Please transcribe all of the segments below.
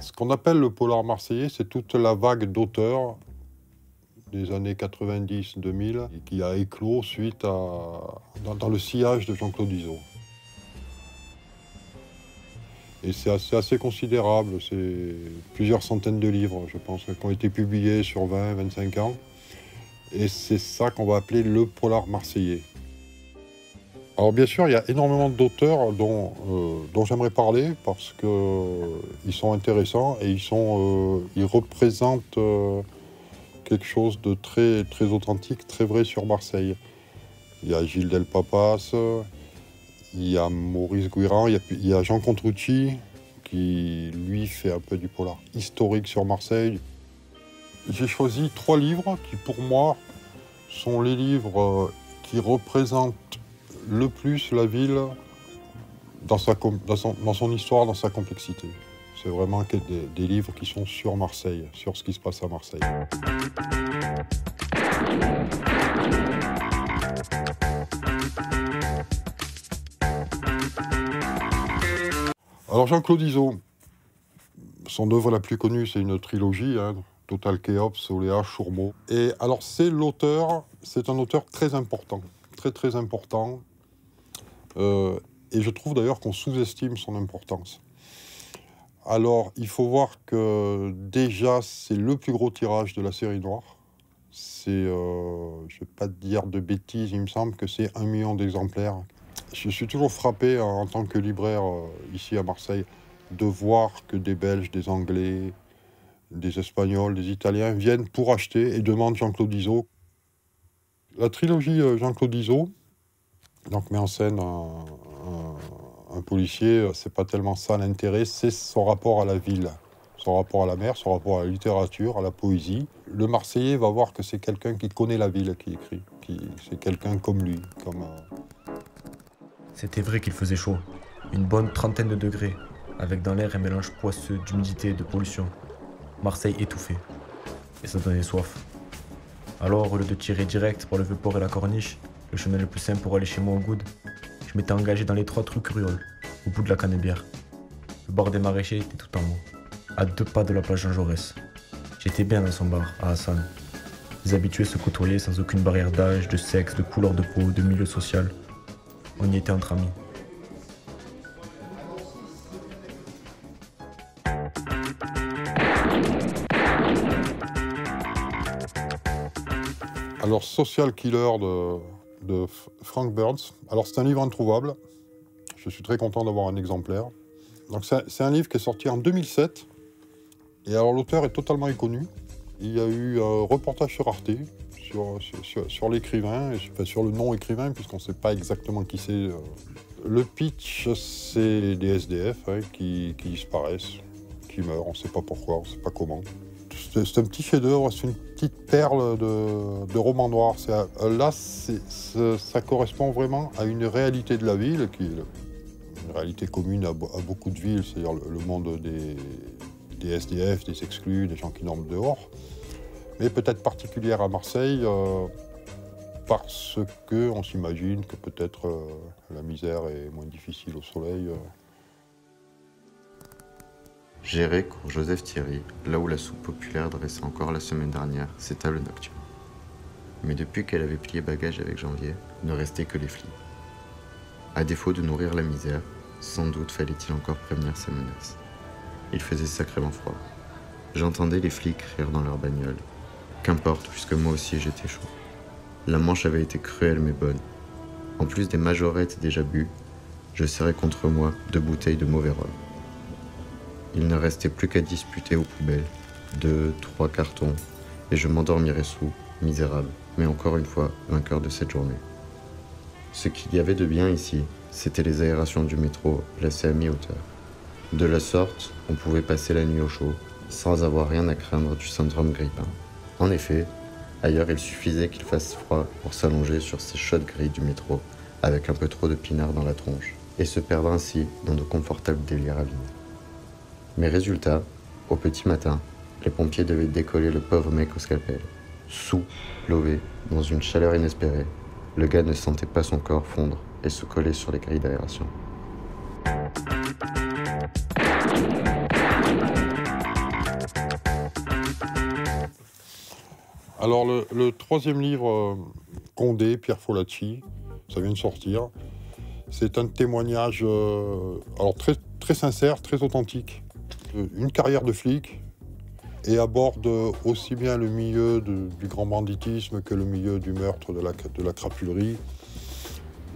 Ce qu'on appelle le polar marseillais, c'est toute la vague d'auteurs des années 90-2000 et qui a éclos suite dans le sillage de Jean-Claude Izzo. Et c'est assez considérable, c'est plusieurs centaines de livres, je pense, qui ont été publiés sur 20-25 ans. Et c'est ça qu'on va appeler le polar marseillais. Alors bien sûr, il y a énormément d'auteurs dont j'aimerais parler parce qu'ils sont intéressants et ils représentent quelque chose de très, très authentique, très vrai sur Marseille. Il y a Gilles Delpapas, il y a Maurice Guiran, il y a Jean Contrucci qui, lui, fait un peu du polar historique sur Marseille. J'ai choisi 3 livres qui, pour moi, sont les livres qui représentent le plus la ville dans son histoire, dans sa complexité. C'est vraiment des livres qui sont sur Marseille, sur ce qui se passe à Marseille. Alors Jean-Claude Izzo, son œuvre la plus connue, c'est une trilogie, Total Kéops, Oléa, Chourmeau. Et alors c'est un auteur très important, très très important. Et je trouve d'ailleurs qu'on sous-estime son importance. Alors, il faut voir que déjà, c'est le plus gros tirage de la série noire. Je ne vais pas te dire de bêtises, il me semble que c'est 1 million d'exemplaires. Je suis toujours frappé en tant que libraire ici à Marseille de voir que des Belges, des Anglais, des Espagnols, des Italiens viennent pour acheter et demandent Jean-Claude Izzo. La trilogie Jean-Claude Izzo donc, met en scène un policier, c'est pas tellement ça l'intérêt, c'est son rapport à la ville, son rapport à la mer, son rapport à la littérature, à la poésie. Le Marseillais va voir que c'est quelqu'un qui connaît la ville qui écrit, c'est quelqu'un comme lui. C'était vrai qu'il faisait chaud, une bonne trentaine de degrés, avec dans l'air un mélange poisseux d'humidité et de pollution. Marseille étouffait, et ça donnait soif. Alors, au lieu de tirer direct pour le Vieux-Port et la Corniche, le chemin le plus simple pour aller chez moi au Goude, je m'étais engagé dans l'étroite rue Curiole, au bout de la Canebière. Le bar des maraîchers était tout en haut, à 2 pas de la plage Jean Jaurès. J'étais bien dans son bar, à Hassan. Les habitués se côtoyaient sans aucune barrière d'âge, de sexe, de couleur de peau, de milieu social. On y était entre amis. Alors, Social Killer de Frank Burns. Alors, c'est un livre introuvable. Je suis très content d'avoir un exemplaire. Donc, c'est un livre qui est sorti en 2007. Et alors, l'auteur est totalement inconnu. Il y a eu un reportage sur Arte, sur l'écrivain, enfin, sur le non-écrivain, puisqu'on ne sait pas exactement qui c'est. Le pitch, c'est des SDF qui disparaissent, qui meurent. On ne sait pas pourquoi, on ne sait pas comment. C'est un petit chef-d'œuvre, c'est une petite perle de roman noir. Là, ça correspond vraiment à une réalité de la ville, qui est une réalité commune à beaucoup de villes, c'est-à-dire le monde des SDF, des exclus, des gens qui dorment dehors, mais peut-être particulière à Marseille, parce qu'on s'imagine que peut-être la misère est moins difficile au soleil. J'errais cours Joseph Thierry, là où la soupe populaire dressait encore la semaine dernière ses tables nocturnes. Mais depuis qu'elle avait plié bagages avec Janvier, ne restaient que les flics. À défaut de nourrir la misère, sans doute fallait-il encore prévenir ses menaces. Il faisait sacrément froid. J'entendais les flics rire dans leur bagnole. Qu'importe, puisque moi aussi j'étais chaud. La manche avait été cruelle mais bonne. En plus des majorettes déjà bues, je serrais contre moi 2 bouteilles de mauvais rhum. Il ne restait plus qu'à disputer aux poubelles, 2, 3 cartons, et je m'endormirais sous, misérable, mais encore une fois, vainqueur de cette journée. Ce qu'il y avait de bien ici, c'était les aérations du métro placées à mi-hauteur. De la sorte, on pouvait passer la nuit au chaud, sans avoir rien à craindre du syndrome grippin. En effet, ailleurs il suffisait qu'il fasse froid pour s'allonger sur ces chaudes grilles du métro, avec un peu trop de pinard dans la tronche, et se perdre ainsi dans de confortables délires à vide. Mais résultat, au petit matin, les pompiers devaient décoller le pauvre mec au scalpel. Sous, lové, dans une chaleur inespérée, le gars ne sentait pas son corps fondre et se coller sur les grilles d'aération. Alors le troisième livre, Condé, Pierre Folacci, ça vient de sortir. C'est un témoignage alors très, très sincère, très authentique. Une carrière de flic et aborde aussi bien le milieu du grand banditisme que le milieu du meurtre, de la crapulerie.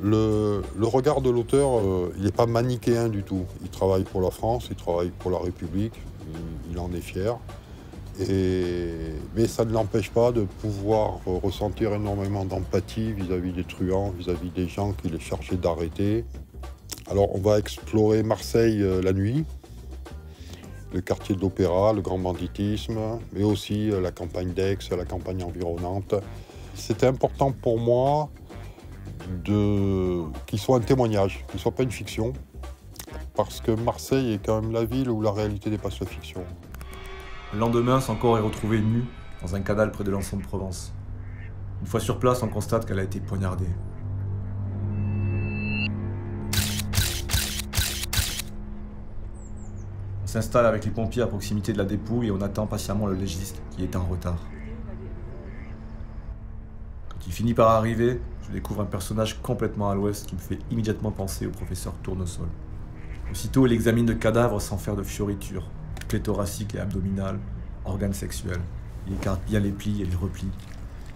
Le regard de l'auteur, il n'est pas manichéen du tout. Il travaille pour la France, il travaille pour la République, il en est fier. Mais ça ne l'empêche pas de pouvoir ressentir énormément d'empathie vis-à-vis des truands, vis-à-vis des gens qu'il est chargé d'arrêter. Alors on va explorer Marseille la nuit, le quartier de l'Opéra, le grand banditisme, mais aussi la campagne d'Aix, la campagne environnante. C'était important pour moi qu'il soit un témoignage, qu'il ne soit pas une fiction, parce que Marseille est quand même la ville où la réalité dépasse la fiction. Le lendemain, son corps est retrouvé nu dans un canal près de l'Anson de Provence. Une fois sur place, on constate qu'elle a été poignardée. On s'installe avec les pompiers à proximité de la dépouille et on attend patiemment le légiste qui est en retard. Quand il finit par arriver, je découvre un personnage complètement à l'ouest qui me fait immédiatement penser au professeur Tournesol. Aussitôt, il examine le cadavre sans faire de fioritures. Clé thoracique et abdominale, organes sexuels. Il écarte bien les plis et les replis.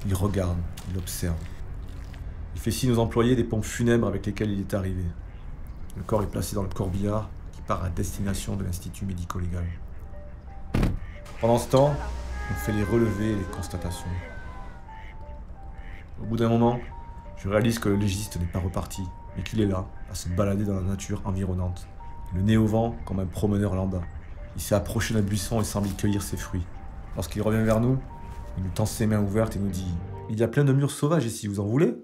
Il regarde, il observe. Il fait signe aux employés des pompes funèbres avec lesquelles il est arrivé. Le corps est placé dans le corbillard qui part à destination de l'Institut médico-légal. Pendant ce temps, on fait les relevés et les constatations. Au bout d'un moment, je réalise que le légiste n'est pas reparti, mais qu'il est là, à se balader dans la nature environnante, le nez au vent comme un promeneur lambda. Il s'est approché d'un buisson et semble y cueillir ses fruits. Lorsqu'il revient vers nous, il nous tend ses mains ouvertes et nous dit « Il y a plein de murs sauvages ici, vous en voulez ?»